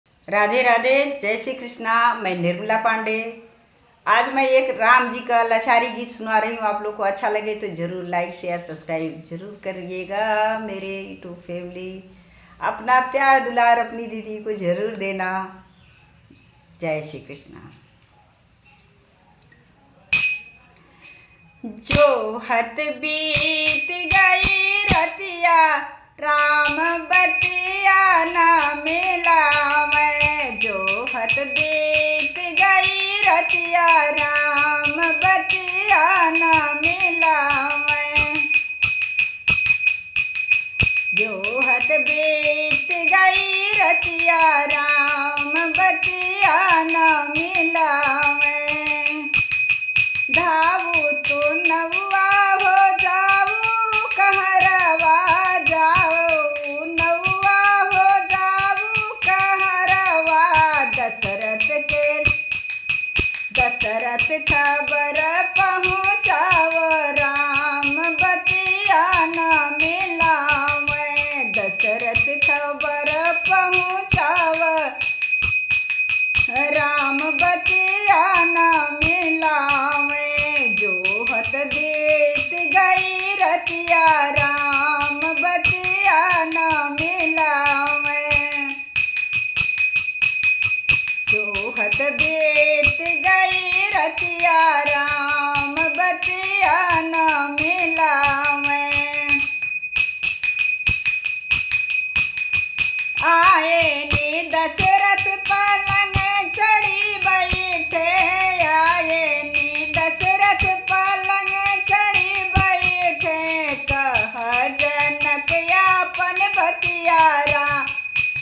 राधे राधे, जय श्री कृष्णा। मैं निर्मला पांडे। आज मैं एक राम जी का लाचारी गीत सुना रही हूँ। आप लोग को अच्छा लगे तो ज़रूर लाइक शेयर सब्सक्राइब जरूर करिएगा। मेरे यूट्यूब फैमिली अपना प्यार दुलार अपनी दीदी को ज़रूर देना। जय श्री कृष्णा। जो हत बीत गई रतिया राम बतिया न मिलावे। जो हत बीत गई रतिया राम बतिया न मिलावे। जो हत बीत गई रतिया राम बतिया न मिलावे। धावू तो नौआ हो जाऊ कहरवा जाऊ। नौआ हो जाऊ कहरवा। दशरथ खबर पहुँचाव राम बतिया न मिलावे। दशरथ खबर पहुँचाव राम बतिया न मिलावे। जो हत बीत गई रतिया राम बतिया न मिलावे। जो हत बीत गई रतिया राम बतिया न मिलावे। आए नी दशरथ पलंग चढ़ी बैठे। आए नी दशरथ पलंग चढ़ी बैठे। कह जनक यापन बतिया राम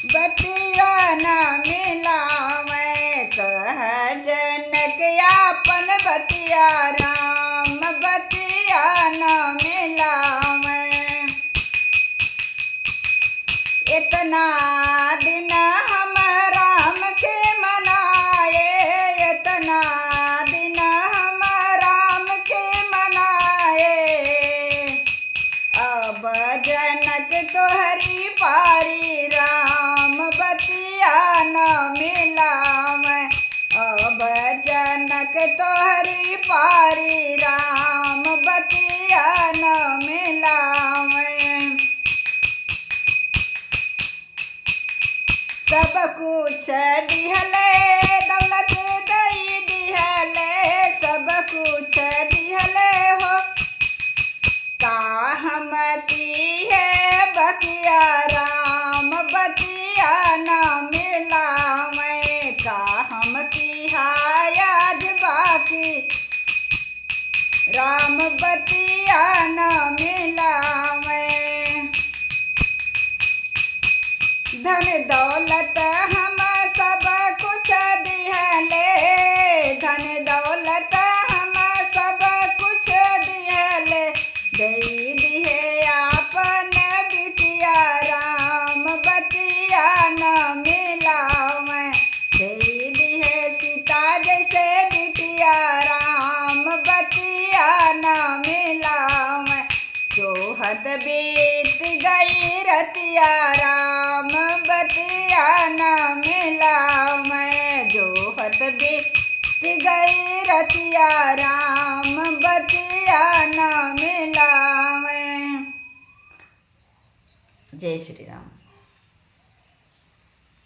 बतिया न मिलावे। कह जनक यापन बतिया राम बतिया न मिलावे। इतना दिन हम राम के मनाए। इतना दिन हम राम के मनाए। अब जनक तोहरी पारी राम बतिया न मिलावे। अब जनक तोहरी पारी राम बतिया न मिलावे। सब कुछ दिहले दौलत दई दिहले। सब कुछ दिहले हो का हम की है बकिया राम बतिया न मिलावे। का हम की हायाज बाकी राम बतिया न मिलावे। धन दौलत हम सब कुछ दिहले। धन दौलत हम सब कुछ दिहले। दई दिहे आपन बिटिया राम बतिया न मिलावे। दई दिहे सीता जैसे बिटिया राम बतिया न मिलावे। जो हद बीत गई रतिया राम बतिया न मिलावे। जो हद बीत गई रतिया राम बतिया न मिलावे। जय श्री राम।